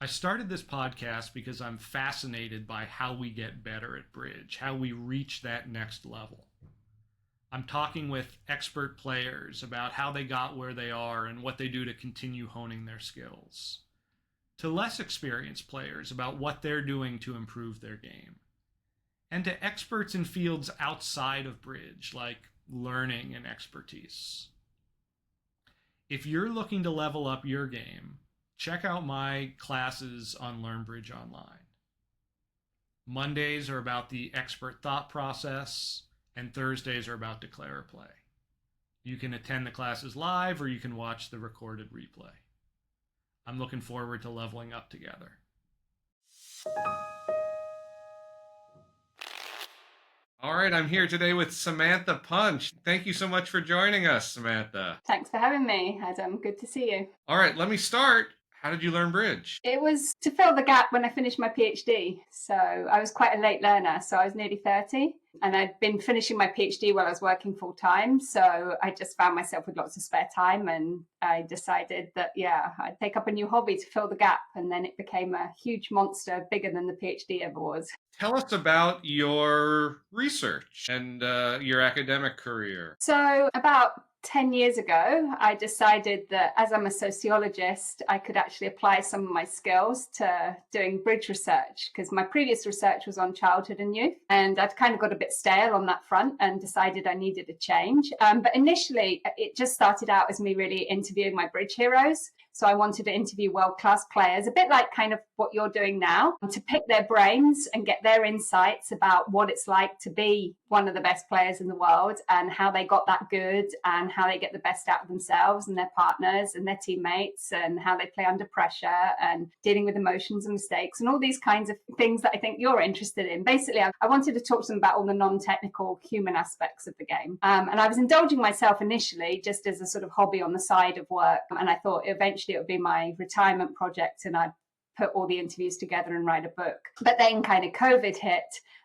I started this podcast because I'm fascinated by how we get better at bridge, how we reach that next level. I'm talking with expert players about how they got where they are and what they do to continue honing their skills, to less experienced players about what they're doing to improve their game, and to experts in fields outside of bridge, like learning and expertise. If you're looking to level up your game, check out my classes on Learn Bridge Online. Mondays are about the expert thought process, and Thursdays are about declare or play. You can attend the classes live or you can watch the recorded replay. I'm looking forward to leveling up together. All right, I'm here today with Samantha Punch. Thank you so much for joining us, Samantha. Thanks for having me, Adam. Good to see you. All right, let me start. How did you learn bridge? It was to fill the gap when I finished my PhD. So I was quite a late learner. So I was nearly 30 and I'd been finishing my PhD while I was working full time. So I just found myself with lots of spare time and I decided that, I'd take up a new hobby to fill the gap. And then it became a huge monster, bigger than the PhD ever was. Tell us about your research and your academic career. So about 10 years ago, I decided that as I'm a sociologist, I could actually apply some of my skills to doing bridge research, because my previous research was on childhood and youth. And I'd kind of got a bit stale on that front and decided I needed a change. But initially, it just started out as me really interviewing my bridge heroes. So I wanted to interview world-class players, a bit like kind of what you're doing now, to pick their brains and get their insights about what it's like to be one of the best players in the world and how they got that good and how they get the best out of themselves and their partners and their teammates and how they play under pressure and dealing with emotions and mistakes and all these kinds of things that I think you're interested in. Basically, I wanted to talk to them about all the non-technical human aspects of the game. And I was indulging myself initially just as a sort of hobby on the side of work. And I thought eventually it would be my retirement project and I'd put all the interviews together and write a book. But then kind of COVID hit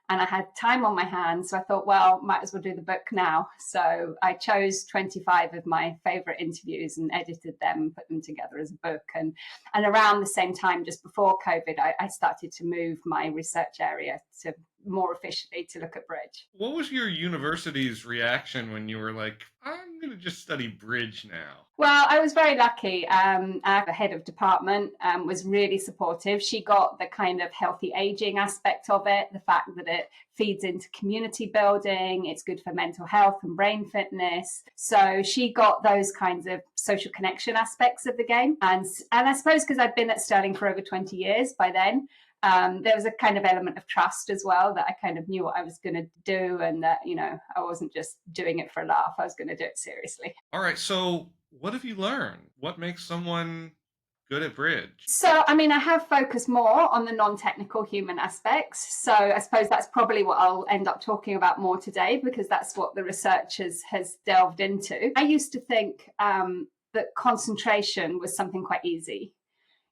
and I had time on my hands. So I thought, well, might as well do the book now. So I chose 25 of my favorite interviews and edited them and put them together as a book. And around the same time, just before COVID, I started to move my research area to more officially to look at bridge. What was your university's reaction when you were like, I'm going to just study bridge now? Well, I was very lucky. Our head of department was really supportive. She got the kind of healthy aging aspect of it, the fact that it feeds into community building, it's good for mental health and brain fitness. So she got those kinds of social connection aspects of the game. And I suppose because I'd been at Stirling for over 20 years by then, there was a kind of element of trust as well, that I kind of knew what I was going to do and that, I wasn't just doing it for a laugh. I was going to do it seriously. All right. So what have you learned? What makes someone good at bridge? So, I have focused more on the non-technical human aspects. So I suppose that's probably what I'll end up talking about more today, because that's what the research has delved into. I used to think that concentration was something quite easy,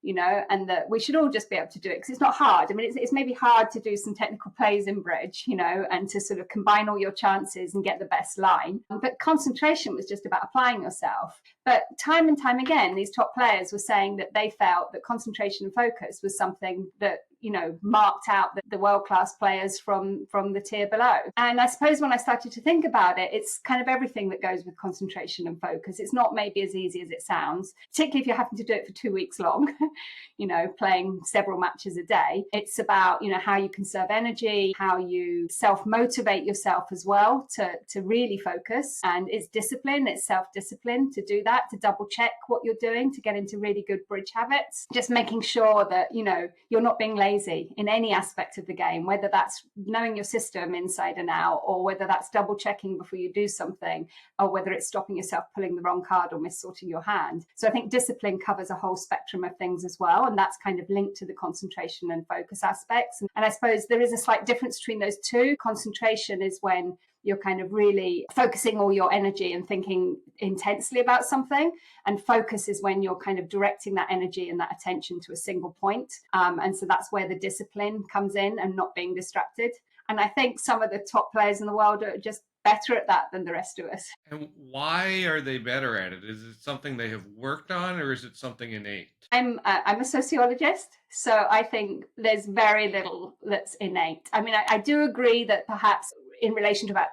and that we should all just be able to do it because it's not hard. It's maybe hard to do some technical plays in bridge, and to sort of combine all your chances and get the best line. But concentration was just about applying yourself. But time and time again, these top players were saying that they felt that concentration and focus was something that, marked out the world-class players from the tier below. And I suppose when I started to think about it, it's kind of everything that goes with concentration and focus. It's not maybe as easy as it sounds, particularly if you're having to do it for 2 weeks long, playing several matches a day. It's about, how you conserve energy, how you self-motivate yourself as well to really focus. And it's discipline, it's self-discipline to do that, to double check what you're doing, to get into really good bridge habits. Just making sure that, you're not being lazy in any aspect of the game, whether that's knowing your system inside and out, or whether that's double checking before you do something, or whether it's stopping yourself pulling the wrong card or missorting your hand. So I think discipline covers a whole spectrum of things as well, and that's kind of linked to the concentration and focus aspects. And I suppose there is a slight difference between those two. Concentration is when you're kind of really focusing all your energy and thinking intensely about something. And focus is when you're kind of directing that energy and that attention to a single point. And so that's where the discipline comes in and not being distracted. And I think some of the top players in the world are just better at that than the rest of us. And why are they better at it? Is it something they have worked on, or is it something innate? I'm a sociologist, so I think there's very little that's innate. I mean, I do agree that perhaps in relation to about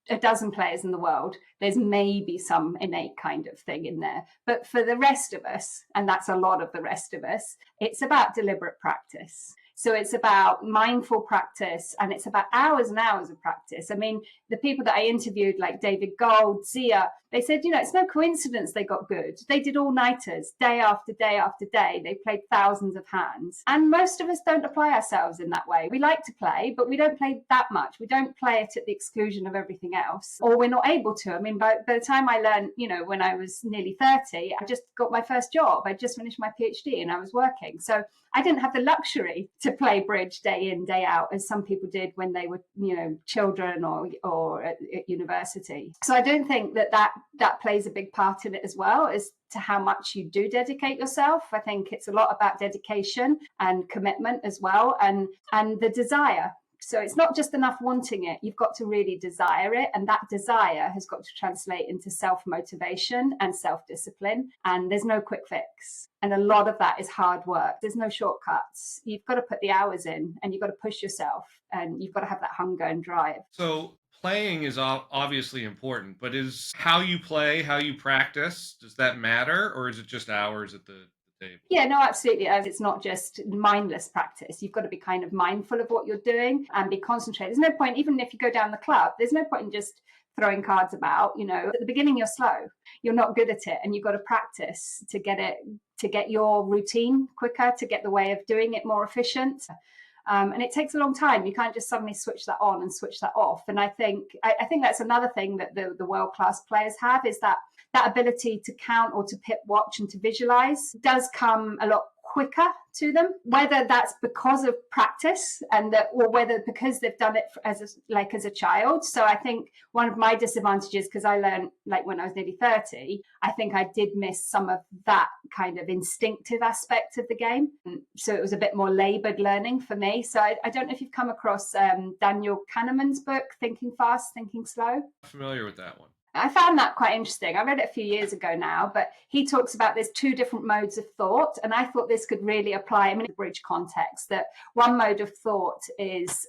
a dozen players in the world, there's maybe some innate kind of thing in there. But for the rest of us, and that's a lot of the rest of us, it's about deliberate practice. So it's about mindful practice, and it's about hours and hours of practice. I mean, the people that I interviewed, like David Gold, Zia, they said, it's no coincidence they got good. They did all-nighters, day after day after day. They played thousands of hands. And most of us don't apply ourselves in that way. We like to play, but we don't play that much. We don't play it at the exclusion of everything else, or we're not able to. I mean, by the time I learned, when I was nearly 30, I just got my first job. I just finished my PhD and I was working. So I didn't have the luxury to play bridge day in, day out, as some people did when they were, children or at university. So I don't think that plays a big part in it as well, as to how much you do dedicate yourself. I think it's a lot about dedication and commitment as well, and the desire. So it's not just enough wanting it. You've got to really desire it. And that desire has got to translate into self-motivation and self-discipline. And there's no quick fix. And a lot of that is hard work. There's no shortcuts. You've got to put the hours in, and you've got to push yourself, and you've got to have that hunger and drive. So playing is obviously important, but is how you play, how you practice, does that matter? Or is it just hours at the table? Yeah, no, absolutely. It's not just mindless practice. You've got to be kind of mindful of what you're doing and be concentrated. There's no point, even if you go down the club, there's no point in just throwing cards about. At the beginning you're slow, you're not good at it, and you've got to practice to get your routine quicker, to get the way of doing it more efficient. And it takes a long time. You can't just suddenly switch that on and switch that off. And I think that's another thing that the world-class players have, is that ability to count or to pip watch and to visualize does come a lot quicker to them, whether that's because of practice or whether because they've done it as a child. So I think one of my disadvantages, because I learned when I was nearly 30, I think I did miss some of that kind of instinctive aspect of the game. So it was a bit more labored learning for me. So I don't know if you've come across Daniel Kahneman's book, Thinking Fast, Thinking Slow. I'm familiar with that one. I found that quite interesting. I read it a few years ago now, but he talks about there's two different modes of thought. And I thought this could really apply in a bridge context, that one mode of thought is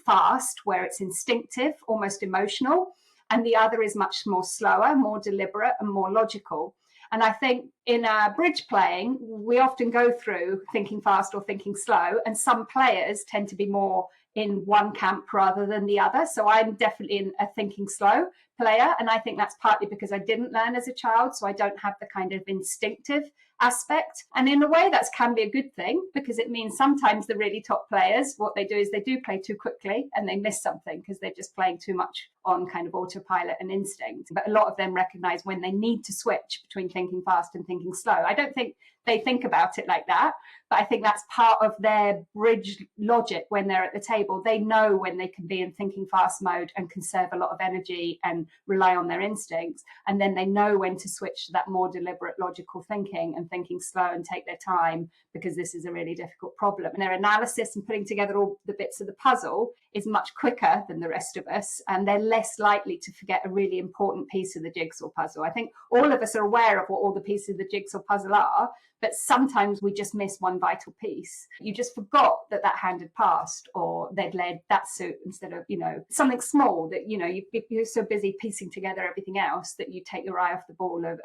fast, where it's instinctive, almost emotional. And the other is much more slower, more deliberate and more logical. And I think in bridge playing, we often go through thinking fast or thinking slow. And some players tend to be more in one camp rather than the other. So I'm definitely a thinking slow player. And I think that's partly because I didn't learn as a child. So I don't have the kind of instinctive aspect. And in a way, that can be a good thing, because it means sometimes the really top players, what they do is they do play too quickly and they miss something because they're just playing too much on kind of autopilot and instinct. But a lot of them recognize when they need to switch between thinking fast and thinking slow. I don't think they think about it like that, but I think that's part of their bridge logic when they're at the table. They know when they can be in thinking fast mode and conserve a lot of energy and rely on their instincts. And then they know when to switch to that more deliberate logical thinking and thinking slow and take their time, because this is a really difficult problem. And their analysis and putting together all the bits of the puzzle is much quicker than the rest of us. And they're less likely to forget a really important piece of the jigsaw puzzle. I think all of us are aware of what all the pieces of the jigsaw puzzle are, but sometimes we just miss one vital piece. You just forgot that hand had passed, or they'd led that suit instead of, something small that, you're so busy piecing together everything else that you take your eye off the ball of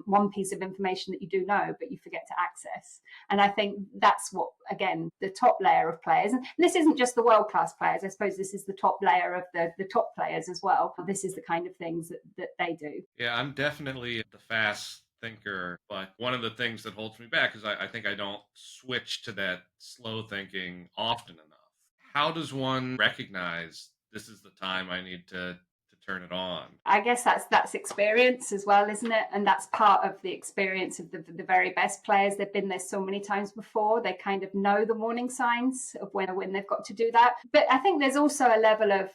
one piece of information that you do know, but you forget to access. And I think that's what, again, the top layer of players, and this isn't just the world-class players, I suppose this is the top layer of the top players as well. This is the kind of things that they do. Yeah, I'm definitely the fast thinker, but one of the things that holds me back is I think I don't switch to that slow thinking often enough. How does one recognize this is the time I need to turn it on? I guess that's experience as well, isn't it? And that's part of the experience of the very best players. They've been there so many times before. They kind of know the warning signs of when they've got to do that. But I think there's also a level of,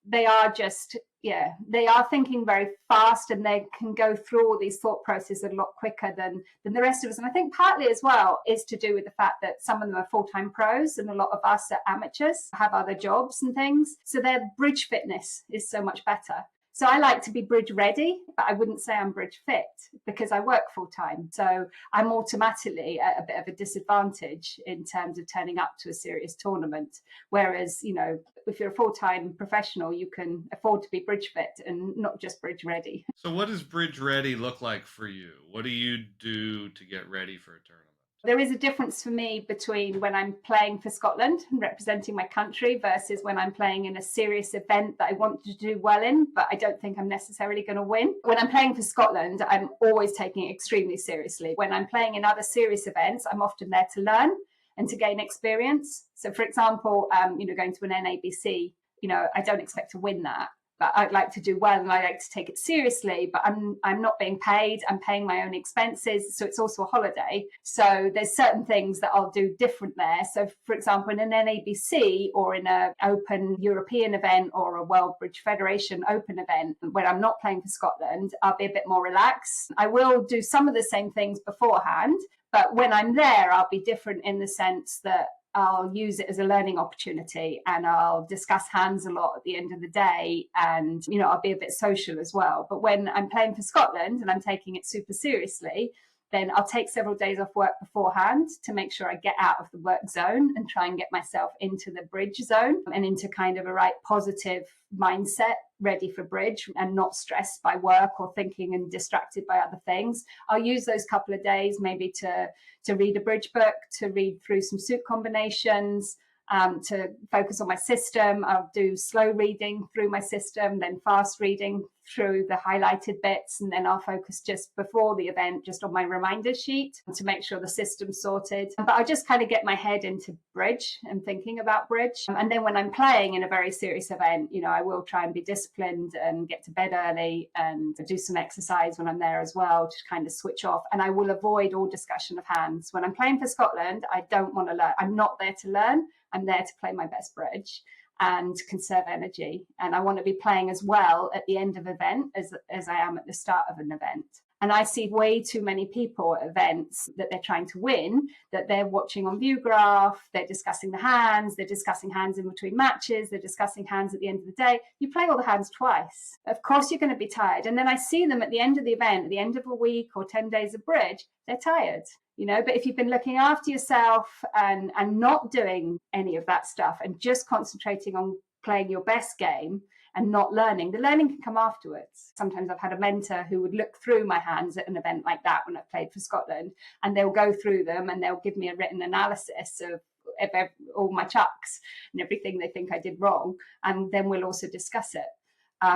they are just they are thinking very fast, and they can go through all these thought processes a lot quicker than the rest of us. And I think partly as well is to do with the fact that some of them are full-time pros and a lot of us are amateurs, have other jobs and things. So their bridge fitness is so much better. So I like to be bridge ready, but I wouldn't say I'm bridge fit because I work full time. So I'm automatically at a bit of a disadvantage in terms of turning up to a serious tournament. Whereas, if you're a full-time professional, you can afford to be bridge fit and not just bridge ready. So what does bridge ready look like for you? What do you do to get ready for a tournament? There is a difference for me between when I'm playing for Scotland and representing my country versus when I'm playing in a serious event that I want to do well in, but I don't think I'm necessarily going to win. When I'm playing for Scotland, I'm always taking it extremely seriously. When I'm playing in other serious events, I'm often there to learn and to gain experience. So, for example, going to an NABC, I don't expect to win that. But I'd like to do well and I like to take it seriously, but I'm not being paid. I'm paying my own expenses. So it's also a holiday. So there's certain things that I'll do different there. So for example, in an NABC or in an open European event or a World Bridge Federation open event, when I'm not playing for Scotland, I'll be a bit more relaxed. I will do some of the same things beforehand, but when I'm there, I'll be different in the sense that I'll use it as a learning opportunity and I'll discuss hands a lot at the end of the day, and I'll be a bit social as well. But when I'm playing for Scotland and I'm taking it super seriously, then I'll take several days off work beforehand to make sure I get out of the work zone and try and get myself into the bridge zone and into kind of a right positive mindset, ready for bridge and not stressed by work or thinking and distracted by other things. I'll use those couple of days maybe to read a bridge book, to read through some suit combinations, to focus on my system. I'll do slow reading through my system, then fast reading through the highlighted bits, and then I'll focus just before the event just on my reminder sheet to make sure the system's sorted. But I'll just kind of get my head into bridge and thinking about bridge. And then when I'm playing in a very serious event, I will try and be disciplined and get to bed early and do some exercise when I'm there as well to kind of switch off. And I will avoid all discussion of hands. When I'm playing for Scotland, I don't want to learn. I'm not there to learn. I'm there to play my best bridge and conserve energy. And I want to be playing as well at the end of an event as I am at the start of an event. And I see way too many people at events that they're trying to win, that they're watching on ViewGraph, they're discussing the hands, they're discussing hands in between matches, they're discussing hands at the end of the day. You play all the hands twice. Of course you're going to be tired. And then I see them at the end of the event, at the end of a week or 10 days of bridge, they're tired. But if you've been looking after yourself and not doing any of that stuff and just concentrating on playing your best game and not learning, the learning can come afterwards. Sometimes I've had a mentor who would look through my hands at an event like that when I've played for Scotland, and they'll go through them and they'll give me a written analysis of all my chucks and everything they think I did wrong. And then we'll also discuss it.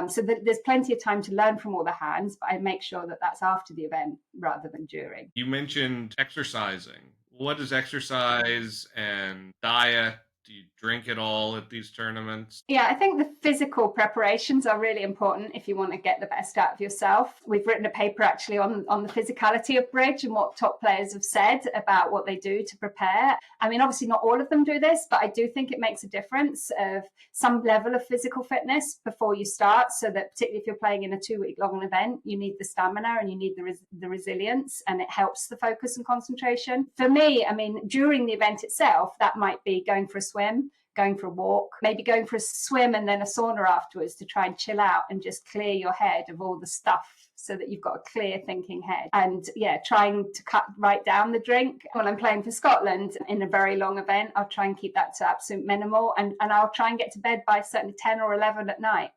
So there's plenty of time to learn from all the hands, but I make sure that that's after the event rather than during. You mentioned exercising. What is exercise and diet? Do you drink at all at these tournaments? Yeah, I think the physical preparations are really important if you want to get the best out of yourself. We've written a paper actually on the physicality of bridge and what top players have said about what they do to prepare. I mean, obviously not all of them do this, but I do think it makes a difference of some level of physical fitness before you start, so that particularly if you're playing in a 2-week long event, you need the stamina and you need the resilience, and it helps the focus and concentration. For me, I mean, during the event itself, that might be going for a swim, going for a walk, maybe going for a swim and then a sauna afterwards to try and chill out and just clear your head of all the stuff so that you've got a clear thinking head. And trying to cut right down the drink. When I'm playing for Scotland in a very long event, I'll try and keep that to absolute minimal, and I'll try and get to bed by certainly 10 or 11 at night,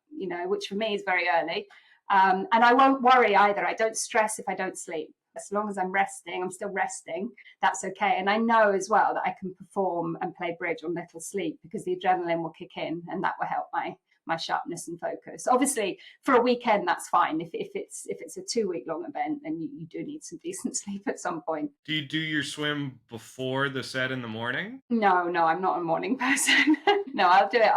which for me is very early. And I won't worry either. I don't stress if I don't sleep. As long as I'm resting, I'm still resting, that's okay. And I know as well that I can perform and play bridge on little sleep because the adrenaline will kick in and that will help my sharpness and focus. Obviously, for a weekend, that's fine. If it's a 2-week long event, then you do need some decent sleep at some point. Do you do your swim before the set in the morning? No, I'm not a morning person. No, I'll do it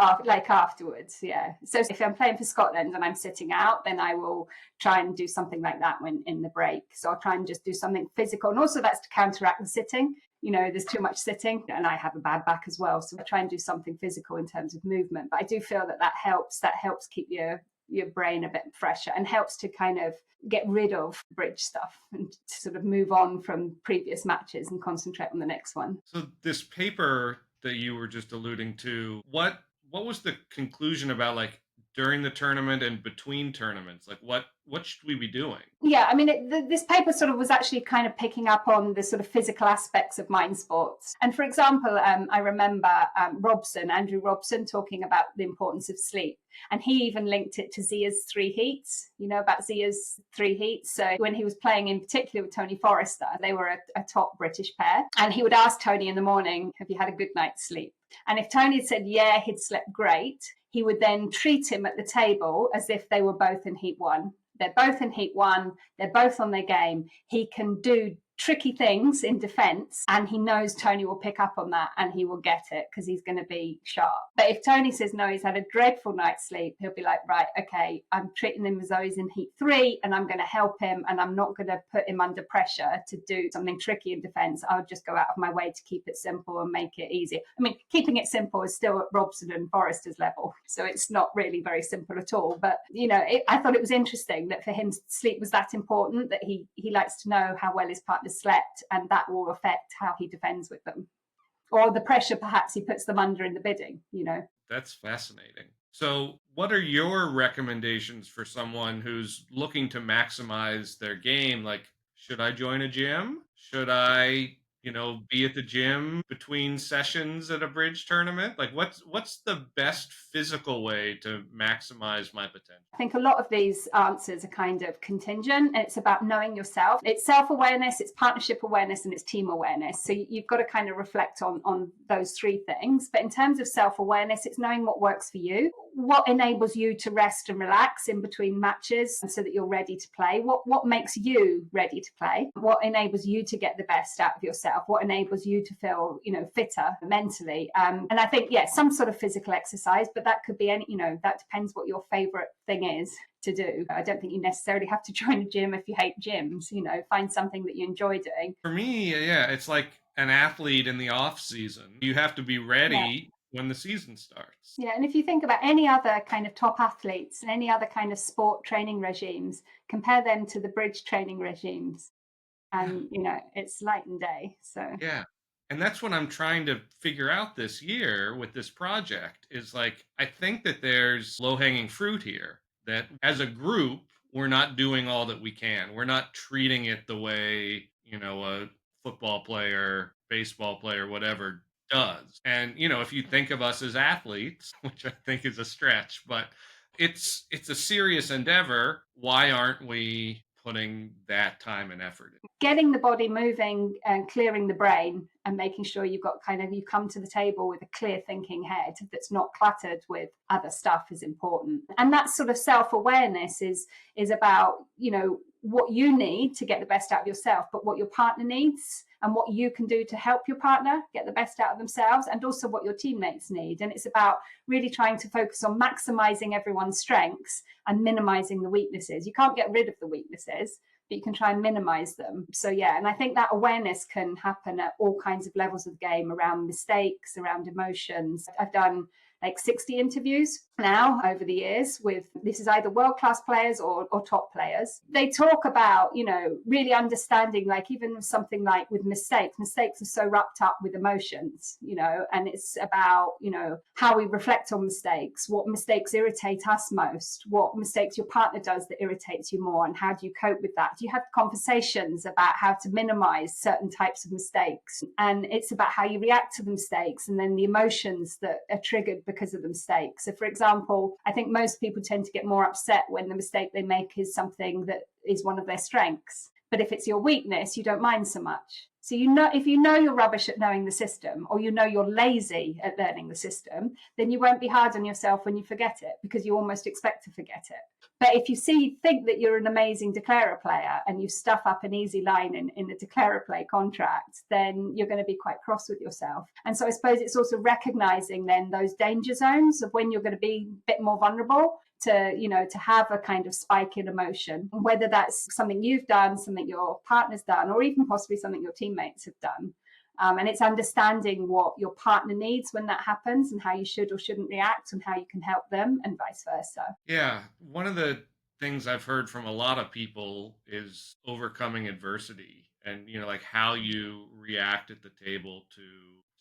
afterwards. Yeah. So if I'm playing for Scotland and I'm sitting out, then I will try and do something like that when in the break. So I'll try and just do something physical. And also that's to counteract the sitting. There's too much sitting and I have a bad back as well. So I try and do something physical in terms of movement. But I do feel that helps. That helps keep your your brain a bit fresher and helps to kind of get rid of bridge stuff and to sort of move on from previous matches and concentrate on the next one. So this paper that you were just alluding to, what was the conclusion about, like, during the tournament and between tournaments? Like, what should we be doing? Yeah, I mean, this paper sort of was actually kind of picking up on the sort of physical aspects of mind sports. And for example, I remember Andrew Robson, talking about the importance of sleep. And he even linked it to Zia's 3 heats, about Zia's 3 heats. So when he was playing in particular with Tony Forrester, they were a top British pair. And he would ask Tony in the morning, have you had a good night's sleep? And if Tony had said, yeah, he'd slept great, he would then treat him at the table as if they were both in heat 1. They're both in heat 1. They're both on their game. He can do tricky things in defense, and he knows Tony will pick up on that and he will get it because he's going to be sharp. But if Tony says no, he's had a dreadful night's sleep, he'll be like, right, okay, I'm treating him as though he's in heat 3 and I'm going to help him, and I'm not going to put him under pressure to do something tricky in defense. I'll just go out of my way to keep it simple and make it easier. I mean, keeping it simple is still at Robson and Forrester's level, so it's not really very simple at all. But I thought it was interesting that for him, sleep was that important, that he likes to know how well his partner slept, and that will affect how he defends with them, or the pressure perhaps he puts them under in the bidding. That's fascinating. So what are your recommendations for someone who's looking to maximize their game? Like, should I join a gym? Should I be at the gym between sessions at a bridge tournament? Like, what's the best physical way to maximize my potential? I think a lot of these answers are kind of contingent. It's about knowing yourself. It's self-awareness, it's partnership awareness, and it's team awareness. So you've got to kind of reflect on those 3 things. But in terms of self-awareness, it's knowing what works for you, what enables you to rest and relax in between matches so that you're ready to play, what makes you ready to play, what enables you to get the best out of yourself, what enables you to feel fitter mentally, and I think some sort of physical exercise, but that could be any, that depends what your favorite thing is to do. I don't think you necessarily have to join a gym if you hate gyms. Find something that you enjoy doing. For me, it's like an athlete in the off season. You have to be ready when the season starts. Yeah, and if you think about any other kind of top athletes and any other kind of sport training regimes, compare them to the bridge training regimes, and it's light and day. So and that's what I'm trying to figure out this year with this project, is like, I think that there's low-hanging fruit here, that as a group we're not doing all that we can. We're not treating it the way a football player, baseball player, whatever does. And if you think of us as athletes, which I think is a stretch, but it's a serious endeavor, why aren't we putting that time and effort in? Getting the body moving and clearing the brain and making sure you come to the table with a clear thinking head that's not cluttered with other stuff is important. And that sort of self-awareness is about, what you need to get the best out of yourself, but what your partner needs and what you can do to help your partner get the best out of themselves, and also what your teammates need. And it's about really trying to focus on maximizing everyone's strengths and minimizing the weaknesses. You can't get rid of the weaknesses, but you can try and minimize them. So and I think that awareness can happen at all kinds of levels of the game, around mistakes, around emotions. I've done like 60 interviews now over the years with, this is either world-class players or top players. They talk about, really understanding, like even something like with mistakes are so wrapped up with emotions, and it's about, how we reflect on mistakes, what mistakes irritate us most, what mistakes your partner does that irritates you more, and how do you cope with that? Do you have conversations about how to minimize certain types of mistakes? And it's about how you react to the mistakes and then the emotions that are triggered because of the mistake. So for example, I think most people tend to get more upset when the mistake they make is something that is one of their strengths. But if it's your weakness, you don't mind so much. So if you know you're rubbish at knowing the system, or you're lazy at learning the system, then you won't be hard on yourself when you forget it, because you almost expect to forget it. But if you think that you're an amazing declarer player and you stuff up an easy line in the declarer play contract, then you're going to be quite cross with yourself. And so I suppose it's also recognizing then those danger zones of when you're going to be a bit more vulnerable to have a kind of spike in emotion, whether that's something you've done, something your partner's done, or even possibly something your teammates have done. And it's understanding what your partner needs when that happens and how you should or shouldn't react and how you can help them and vice versa. Yeah, one of the things I've heard from a lot of people is overcoming adversity and, like how you react at the table to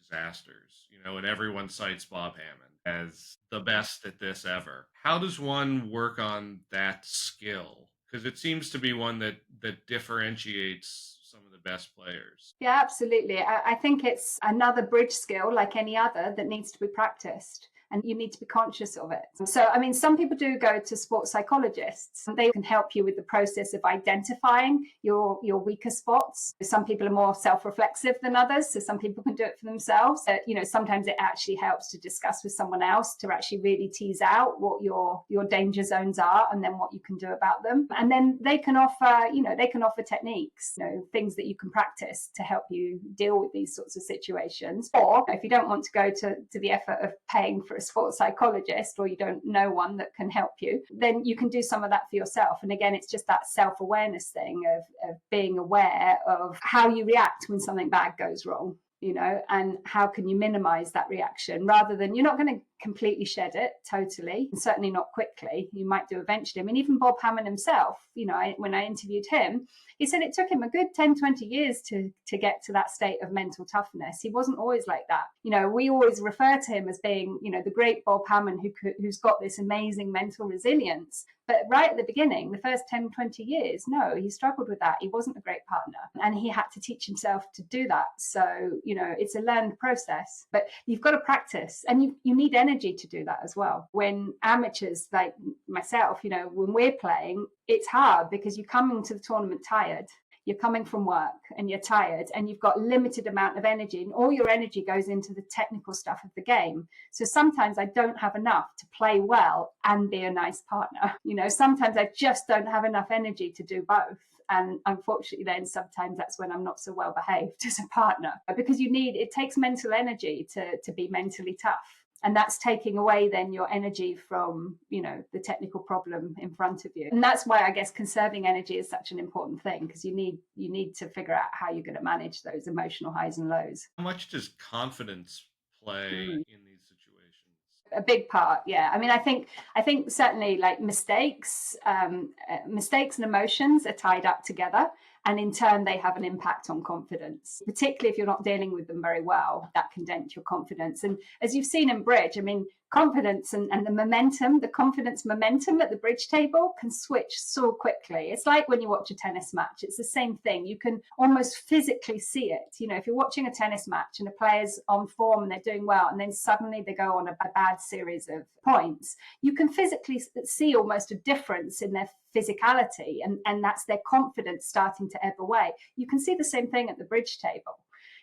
disasters, and everyone cites Bob Hammond as the best at this ever. How does one work on that skill? Because it seems to be one that differentiates some of the best players. Yeah, absolutely. I think it's another bridge skill like any other that needs to be practiced. And you need to be conscious of it. So, I mean, some people do go to sports psychologists, and they can help you with the process of identifying your weaker spots. Some people are more self-reflexive than others, so some people can do it for themselves. Sometimes it actually helps to discuss with someone else to actually really tease out what your danger zones are, and then what you can do about them. And then they can offer techniques, things that you can practice to help you deal with these sorts of situations. Or if you don't want to go to the effort of paying for a sports psychologist, or you don't know one that can help you, then you can do some of that for yourself. And again, it's just that self-awareness thing of being aware of how you react when something bad goes wrong, and how can you minimize that reaction, rather than, you're not going to completely shed it totally, and certainly not quickly. You might do eventually. I mean, even Bob Hamman himself, when I interviewed him, he said it took him a good 10, 20 years to get to that state of mental toughness. He wasn't always like that. We always refer to him as being, the great Bob Hamman who's got this amazing mental resilience. But right at the beginning, the first 10, 20 years, no, he struggled with that. He wasn't a great partner, and he had to teach himself to do that. So, it's a learned process, but you've got to practice, and you need energy to do that as well. When amateurs like myself, when we're playing, it's hard because you're coming to the tournament tired. You're coming from work and you're tired, and you've got limited amount of energy, and all your energy goes into the technical stuff of the game. So sometimes I don't have enough to play well and be a nice partner. Sometimes I just don't have enough energy to do both. And unfortunately, then sometimes that's when I'm not so well behaved as a partner, because it takes mental energy to be mentally tough. And that's taking away then your energy from, the technical problem in front of you. And that's why I guess conserving energy is such an important thing, because you need to figure out how you're going to manage those emotional highs and lows. How much does confidence play in these situations? A big part, yeah. I mean, I think certainly, like, mistakes and emotions are tied up together, and in turn they have an impact on confidence, particularly if you're not dealing with them very well. That can dent your confidence. And as you've seen in bridge, I mean, confidence and the confidence momentum at the bridge table can switch so quickly. It's like when you watch a tennis match, it's the same thing. You can almost physically see it. If you're watching a tennis match and a player's on form and they're doing well, and then suddenly they go on a bad series of points, you can physically see almost a difference in their physicality, and that's their confidence starting to ebb away. You can see the same thing at the bridge table.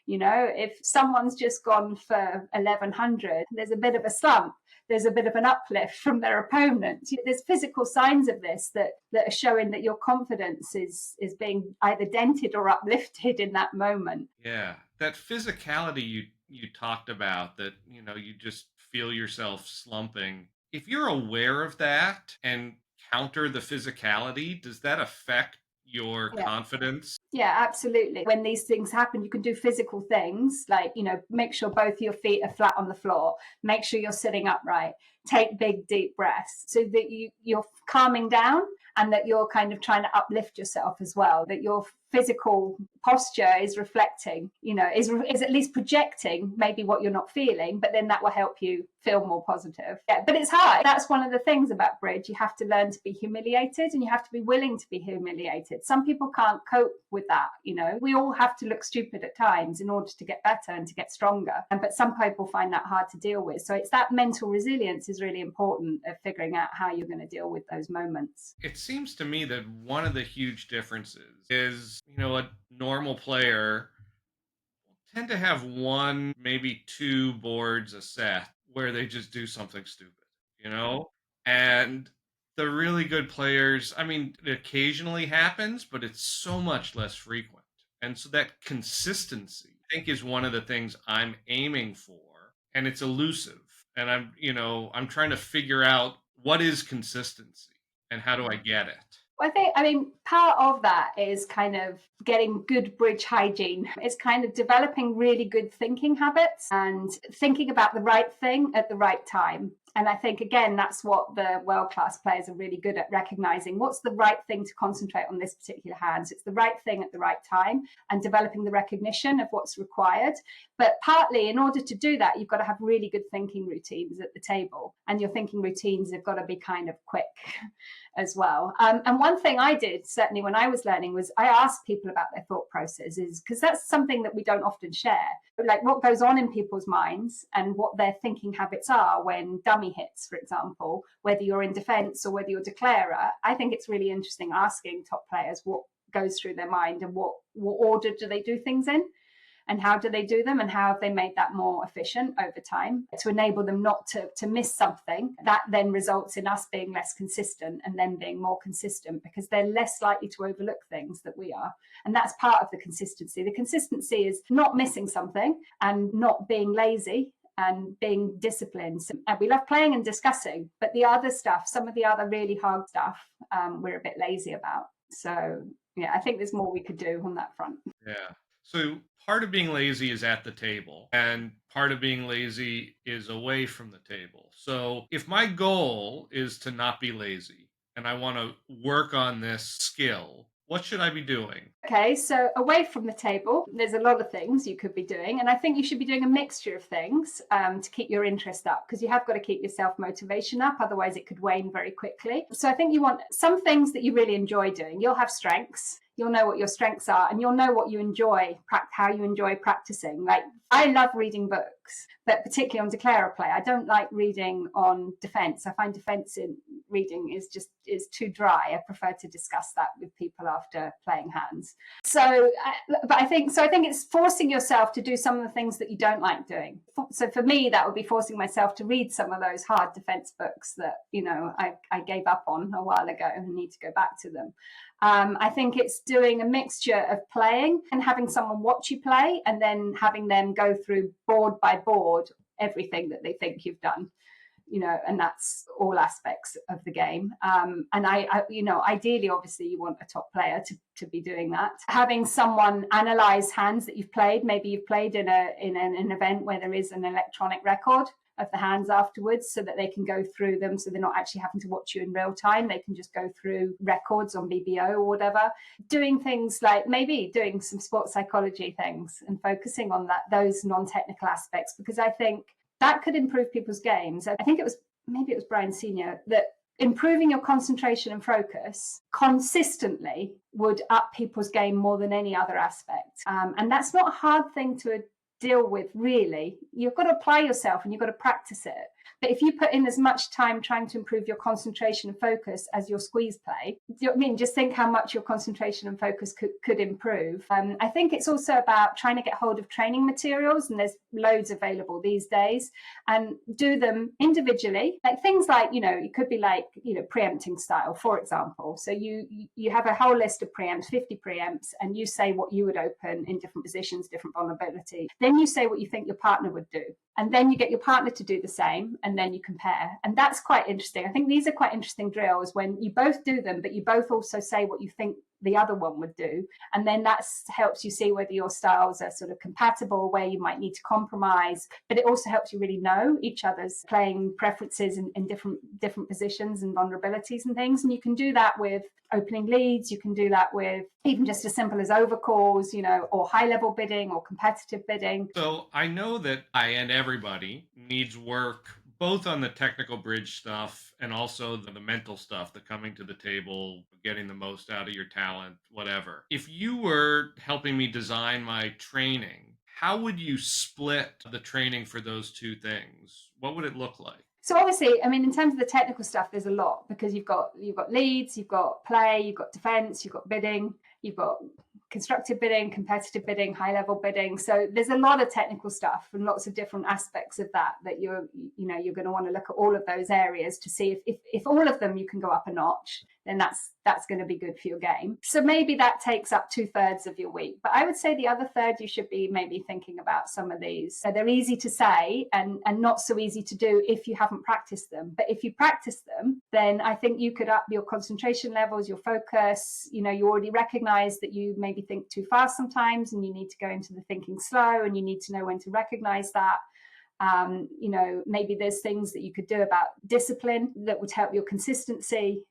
If someone's just gone for 1100, there's a bit of a slump, there's a bit of an uplift from their opponent. There's physical signs of this that are showing that your confidence is being either dented or uplifted in that moment. Yeah, that physicality you talked about, that you just feel yourself slumping. If you're aware of that and counter the physicality, does that affect your confidence? Yeah, absolutely. When these things happen, you can do physical things like, make sure both your feet are flat on the floor, make sure you're sitting upright, take big, deep breaths so that you're calming down, and that you're kind of trying to uplift yourself as well, that your physical posture is reflecting, is at least projecting maybe what you're not feeling, but then that will help you feel more positive. Yeah, but it's hard. That's one of the things about bridge. You have to learn to be humiliated, and you have to be willing to be humiliated. Some people can't cope with that. We all have to look stupid at times in order to get better and to get stronger. But some people find that hard to deal with. So it's that mental resilience is really important, of figuring out how you're going to deal with those moments. It seems to me that one of the huge differences is, a normal player will tend to have one, maybe two boards a set where they just do something stupid. And the really good players, I mean, it occasionally happens, but it's so much less frequent. And so that consistency, I think, is one of the things I'm aiming for, and it's elusive. And I'm trying to figure out what is consistency and how do I get it? I mean, part of that is kind of getting good bridge hygiene. It's kind of developing really good thinking habits and thinking about the right thing at the right time. And I think, again, that's what the world-class players are really good at, recognizing what's the right thing to concentrate on this particular hand. So it's the right thing at the right time and developing the recognition of what's required. But partly, in order to do that, you've got to have really good thinking routines at the table. And your thinking routines have got to be kind of quick as well. And one thing I did, certainly when I was learning, was I asked people about their thought processes, because that's something that we don't often share. Like what goes on in people's minds and what their thinking habits are when dummy hits, for example, whether you're in defence or whether you're declarer. I think it's really interesting asking top players what goes through their mind and what order do they do things in, and how do they do them, and how have they made that more efficient over time to enable them not to miss something. That then results in us being less consistent and them being more consistent, because they're less likely to overlook things that we are. And that's part of the consistency. The consistency is not missing something and not being lazy and being disciplined. And we love playing and discussing, but the other stuff, some of the other really hard stuff, we're a bit lazy about. So yeah, I think there's more we could do on that front. Yeah. So part of being lazy is at the table, and part of being lazy is away from the table. So if my goal is to not be lazy and I want to work on this skill, what should I be doing? Okay, so away from the table, there's a lot of things you could be doing. And I think you should be doing a mixture of things to keep your interest up, because you have got to keep your self-motivation up. Otherwise, it could wane very quickly. So I think you want some things that you really enjoy doing. You'll have strengths. You'll know what your strengths are, and you'll know what you enjoy, how you enjoy practicing. Like, I love reading books, but particularly on declarer play. I don't like reading on defence. I find defence in reading is too dry. I prefer to discuss that with people after playing hands. So I think it's forcing yourself to do some of the things that you don't like doing. So for me, that would be forcing myself to read some of those hard defence books that, I gave up on a while ago and need to go back to them. I think it's doing a mixture of playing and having someone watch you play, and then having them go through board by board everything that they think you've done, and that's all aspects of the game. And ideally, obviously, you want a top player to be doing that. Having someone analyze hands that you've played. Maybe you've played in an event where there is an electronic record of the hands afterwards, so that they can go through them, so they're not actually having to watch you in real time. They can just go through records on BBO or whatever. Doing things like maybe doing some sports psychology things and focusing on those non-technical aspects, because I think that could improve people's games. I think it was Brian Senior that improving your concentration and focus consistently would up people's game more than any other aspect. And that's not a hard thing to deal with, really. You've got to apply yourself and you've got to practice it. But if you put in as much time trying to improve your concentration and focus as your squeeze play, do you know what I mean? Just think how much your concentration and focus could improve. I think it's also about trying to get hold of training materials, and there's loads available these days, and do them individually. Like things like, it could be like, preempting style, for example. So you have a whole list of preempts, 50 preempts, and you say what you would open in different positions, different vulnerability. Then you say what you think your partner would do. And then you get your partner to do the same, and then you compare. And that's quite interesting. I think these are quite interesting drills when you both do them, but you both also say what you think the other one would do. And then that helps you see whether your styles are sort of compatible, where you might need to compromise. But it also helps you really know each other's playing preferences in different positions and vulnerabilities and things. And you can do that with opening leads. You can do that with even just as simple as overcalls, or high level bidding or competitive bidding. So I know that I and everybody needs work both on the technical bridge stuff and also the mental stuff, the coming to the table, getting the most out of your talent, whatever. If you were helping me design my training, how would you split the training for those two things? What would it look like? So obviously, in terms of the technical stuff, there's a lot, because you've got leads, you've got play, you've got defense, you've got bidding, you've got constructive bidding, competitive bidding, high level bidding. So there's a lot of technical stuff and lots of different aspects of that you're going to want to look at all of those areas to see if all of them you can go up a notch, then that's going to be good for your game. So maybe that takes up 2/3 of your week. But I would say the other third, you should be maybe thinking about some of these. So they're easy to say and not so easy to do if you haven't practiced them. But if you practice them, then I think you could up your concentration levels, your focus. You already recognize that you maybe think too fast sometimes, and you need to go into the thinking slow, and you need to know when to recognize that. Maybe there's things that you could do about discipline that would help your consistency.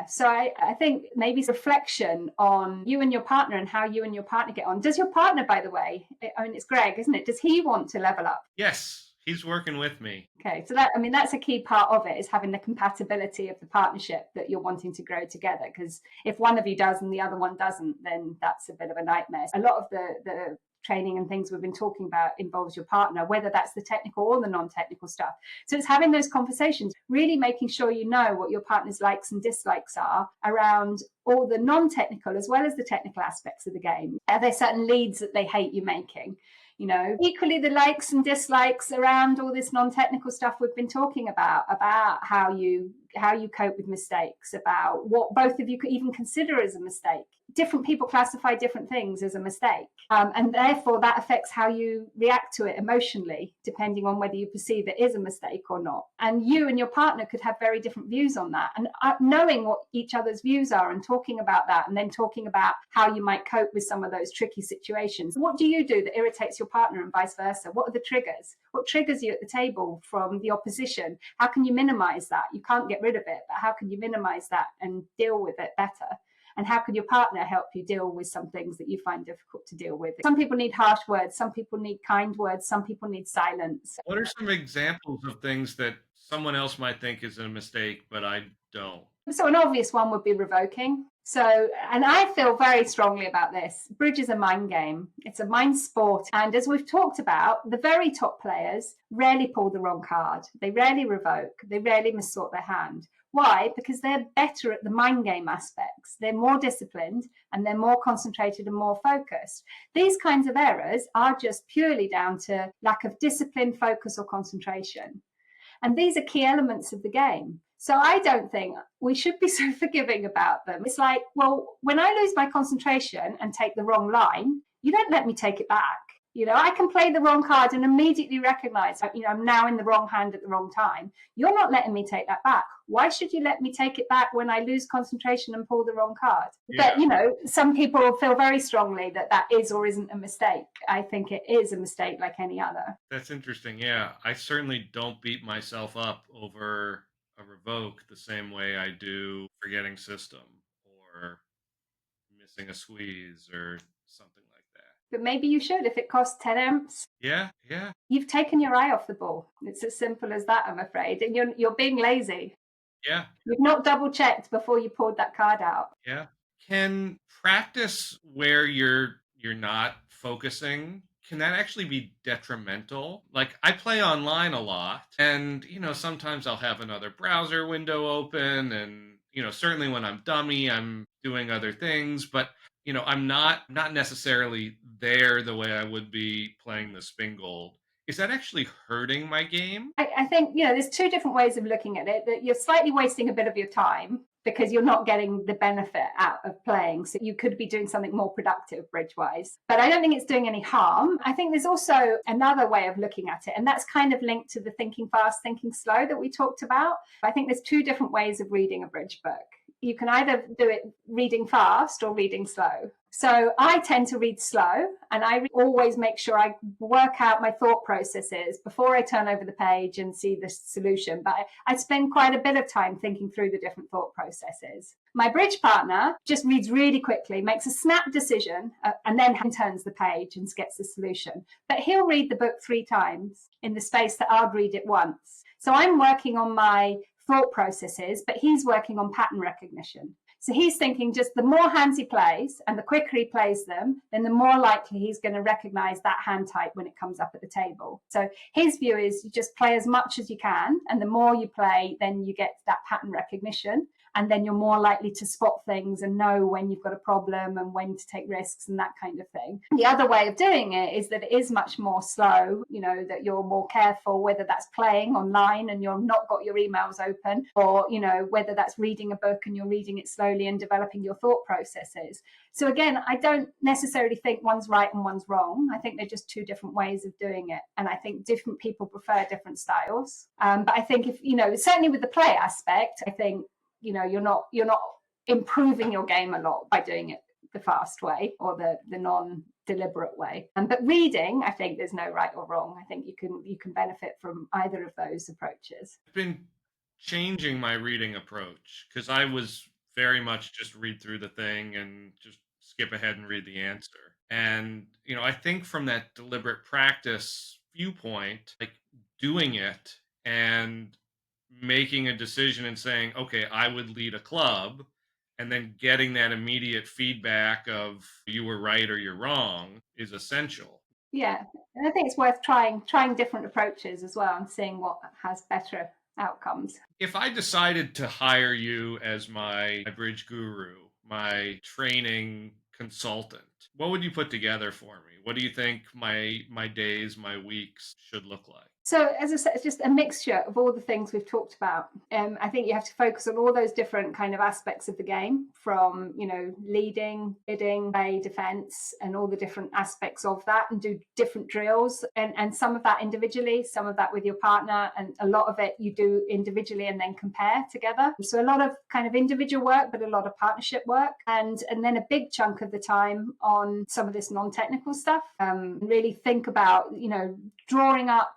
So I think maybe reflection on you and your partner and how you and your partner get on. Does your partner, by the way, it's Greg, isn't it? Does he want to level up? Yes, he's working with me. Okay, so that's a key part of it, is having the compatibility of the partnership that you're wanting to grow together. Because if one of you does and the other one doesn't, then that's a bit of a nightmare. A lot of the training and things we've been talking about involves your partner, whether that's the technical or the non-technical stuff. So it's having those conversations, really making sure you know what your partner's likes and dislikes are around all the non-technical as well as the technical aspects of the game. Are there certain leads that they hate you making? Equally the likes and dislikes around all this non-technical stuff we've been talking about how you cope with mistakes, about what both of you could even consider as a mistake. Different people classify different things as a mistake. And therefore that affects how you react to it emotionally, depending on whether you perceive it is a mistake or not. And you and your partner could have very different views on that. And knowing what each other's views are and talking about that, and then talking about how you might cope with some of those tricky situations. What do you do that irritates your partner and vice versa? What are the triggers? What triggers you at the table from the opposition? How can you minimize that? You can't get rid of it, but how can you minimize that and deal with it better? And how can your partner help you deal with some things that you find difficult to deal with? Some people need harsh words, some people need kind words, some people need silence. What are some examples of things that someone else might think is a mistake, but I don't? So an obvious one would be revoking. So, and I feel very strongly about this. Bridge is a mind game. It's a mind sport. And as we've talked about, the very top players rarely pull the wrong card. They rarely revoke. They rarely missort their hand. Why? Because they're better at the mind game aspects. They're more disciplined and they're more concentrated and more focused. These kinds of errors are just purely down to lack of discipline, focus, or concentration. And these are key elements of the game. So I don't think we should be so forgiving about them. It's like, well, when I lose my concentration and take the wrong line, you don't let me take it back. I can play the wrong card and immediately recognize, I'm now in the wrong hand at the wrong time. You're not letting me take that back. Why should you let me take it back when I lose concentration and pull the wrong card? Yeah. But, some people feel very strongly that is or isn't a mistake. I think it is a mistake like any other. That's interesting. Yeah, I certainly don't beat myself up over a revoke the same way I do forgetting system or missing a squeeze or something like that. But maybe you should if it costs 10 amps. Yeah. You've taken your eye off the ball. It's as simple as that, I'm afraid. And you're being lazy. Yeah. You've not double checked before you pulled that card out. Yeah. Can practice where you're not focusing, can that actually be detrimental? Like, I play online a lot, and sometimes I'll have another browser window open, and certainly when I'm dummy, I'm doing other things, but I'm not necessarily there the way I would be playing the Spingold. Is that actually hurting my game? I think, there's two different ways of looking at it. That you're slightly wasting a bit of your time because you're not getting the benefit out of playing. So you could be doing something more productive bridge-wise. But I don't think it's doing any harm. I think there's also another way of looking at it, and that's kind of linked to the thinking fast, thinking slow that we talked about. I think there's two different ways of reading a bridge book. You can either do it reading fast or reading slow. So I tend to read slow, and I always make sure I work out my thought processes before I turn over the page and see the solution. But I spend quite a bit of time thinking through the different thought processes. My bridge partner just reads really quickly, makes a snap decision, and then turns the page and gets the solution. But he'll read the book 3 times in the space that I'll read it once. So I'm working on my thought processes, but he's working on pattern recognition. So he's thinking just the more hands he plays and the quicker he plays them, then the more likely he's going to recognize that hand type when it comes up at the table. So his view is you just play as much as you can, and the more you play, then you get that pattern recognition. And then you're more likely to spot things and know when you've got a problem and when to take risks and that kind of thing. The other way of doing it is that it is much more slow, that you're more careful, whether that's playing online and you're not got your emails open, or, whether that's reading a book and you're reading it slowly and developing your thought processes. So again, I don't necessarily think one's right and one's wrong. I think they're just two different ways of doing it. And I think different people prefer different styles. But I think certainly with the play aspect, I think, you're not improving your game a lot by doing it the fast way or the non-deliberate way. But reading, I think there's no right or wrong. I think you can benefit from either of those approaches. I've been changing my reading approach because I was very much just read through the thing and just skip ahead and read the answer. And, I think from that deliberate practice viewpoint, like doing it and making a decision and saying, okay, I would lead a club, and then getting that immediate feedback of you were right or you're wrong is essential. Yeah, and I think it's worth trying different approaches as well and seeing what has better outcomes. If I decided to hire you as my bridge guru, my training consultant, what would you put together for me? What do you think my days, my weeks should look like? So, as I said, it's just a mixture of all the things we've talked about. I think you have to focus on all those different kind of aspects of the game, from, leading, bidding, play, defense, and all the different aspects of that, and do different drills, and some of that individually, some of that with your partner, and a lot of it you do individually and then compare together. So a lot of kind of individual work, but a lot of partnership work, and then a big chunk of the time on some of this non-technical stuff. Really think about, drawing up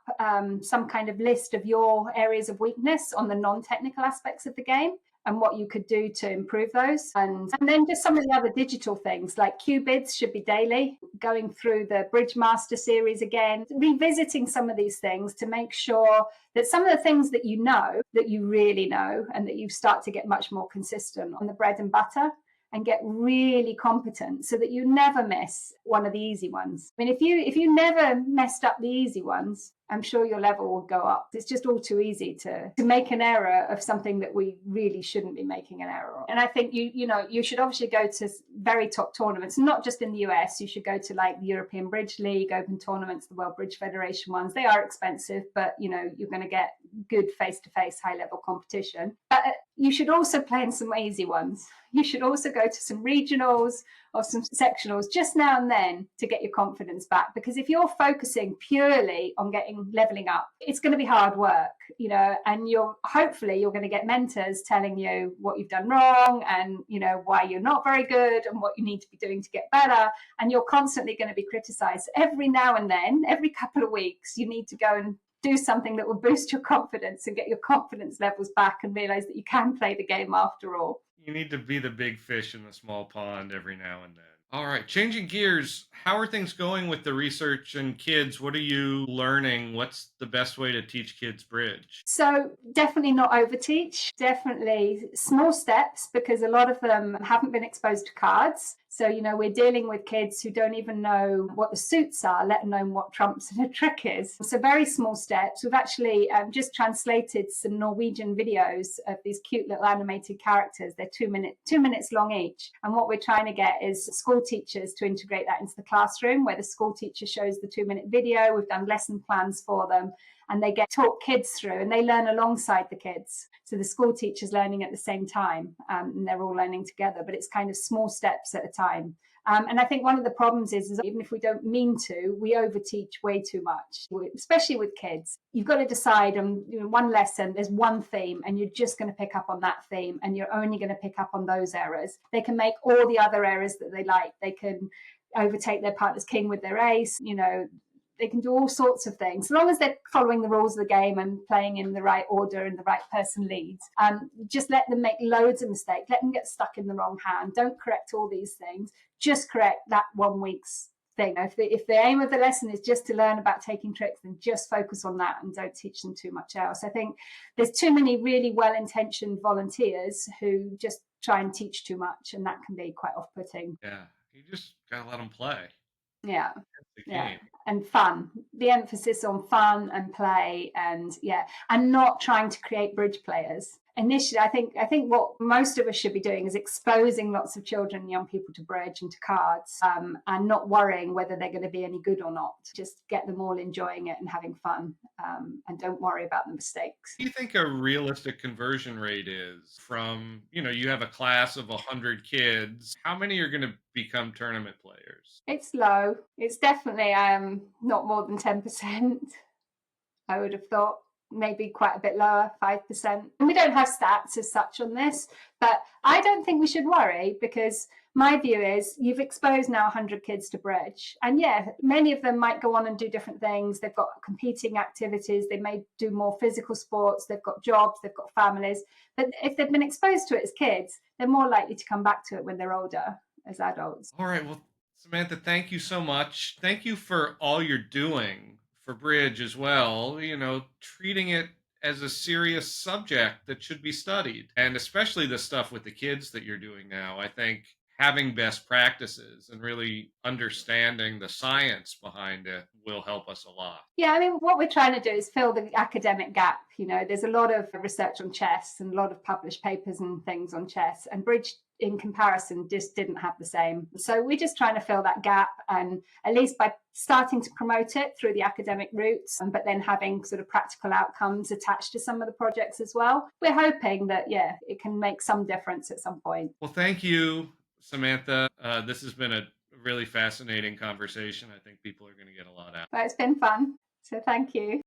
some kind of list of your areas of weakness on the non-technical aspects of the game and what you could do to improve those. And then just some of the other digital things, like Q bids should be daily, going through the Bridge Master series again, revisiting some of these things to make sure that some of the things that that you really know, and that you start to get much more consistent on the bread and butter, and get really competent so that you never miss one of the easy ones. I mean, if you never messed up the easy ones, I'm sure your level will go up. It's just all too easy to make an error of something that we really shouldn't be making an error of. And I think you should obviously go to very top tournaments, not just in the US. You should go to like the European Bridge League, Open tournaments, the World Bridge Federation ones. They are expensive, but you're going to get good face-to-face high-level competition. But you should also play in some easy ones. You should also go to some regionals or some sectionals just now and then to get your confidence back. Because if you're focusing purely on leveling up, it's going to be hard work, and hopefully you're going to get mentors telling you what you've done wrong and, why you're not very good and what you need to be doing to get better. And you're constantly going to be criticized. Every now and then, every couple of weeks, you need to go and do something that will boost your confidence and get your confidence levels back and realize that you can play the game after all. You need to be the big fish in the small pond every now and then. All right, changing gears, how are things going with the research and kids? What are you learning? What's the best way to teach kids bridge? So definitely not overteach, definitely small steps, because a lot of them haven't been exposed to cards. So, we're dealing with kids who don't even know what the suits are, let alone what trumps and a trick is. So very small steps. We've actually just translated some Norwegian videos of these cute little animated characters. They're 2 minutes long each. And what we're trying to get is school teachers to integrate that into the classroom, where the school teacher shows the 2-minute video. We've done lesson plans for them, and they get taught kids through, and they learn alongside the kids. So the school teacher's learning at the same time, and they're all learning together, but it's kind of small steps at a time. And I think one of the problems is even if we don't mean to, we overteach way too much, especially with kids. You've got to decide on one lesson, there's one theme, and you're just going to pick up on that theme, and you're only going to pick up on those errors. They can make all the other errors that they like. They can overtake their partner's king with their ace, they can do all sorts of things, as long as they're following the rules of the game and playing in the right order and the right person leads. Just let them make loads of mistakes. Let them get stuck in the wrong hand. Don't correct all these things. Just correct that 1 week's thing. If the aim of the lesson is just to learn about taking tricks, then just focus on that and don't teach them too much else. I think there's too many really well-intentioned volunteers who just try and teach too much, and that can be quite off-putting. Yeah, you just gotta let them play. Yeah. That's the Yeah. game. And fun. The emphasis on fun and play, and not trying to create bridge players. initially, I think what most of us should be doing is exposing lots of children and young people to bridge and to cards, and not worrying whether they're going to be any good or not. Just get them all enjoying it and having fun, and don't worry about the mistakes. Do you think a realistic conversion rate is from, you have a class of 100 kids, how many are going to become tournament players? It's low. It's definitely not more than 10%. I would have thought maybe quite a bit lower, 5%. And we don't have stats as such on this, but I don't think we should worry, because my view is you've exposed now 100 kids to bridge. And yeah, many of them might go on and do different things. They've got competing activities. They may do more physical sports. They've got jobs. They've got families. But if they've been exposed to it as kids, they're more likely to come back to it when they're older, as adults. All right. Well, Samantha, thank you so much. Thank you for all you're doing for bridge as well, treating it as a serious subject that should be studied. And especially the stuff with the kids that you're doing now. I think having best practices and really understanding the science behind it will help us a lot. Yeah, I mean, what we're trying to do is fill the academic gap. There's a lot of research on chess and a lot of published papers and things on chess, and bridge in comparison just didn't have the same. So we're just trying to fill that gap, and at least by starting to promote it through the academic routes, but then having sort of practical outcomes attached to some of the projects as well. We're hoping that, it can make some difference at some point. Well, thank you, Samantha. This has been a really fascinating conversation. I think people are going to get a lot out of it. But it's been fun. So thank you.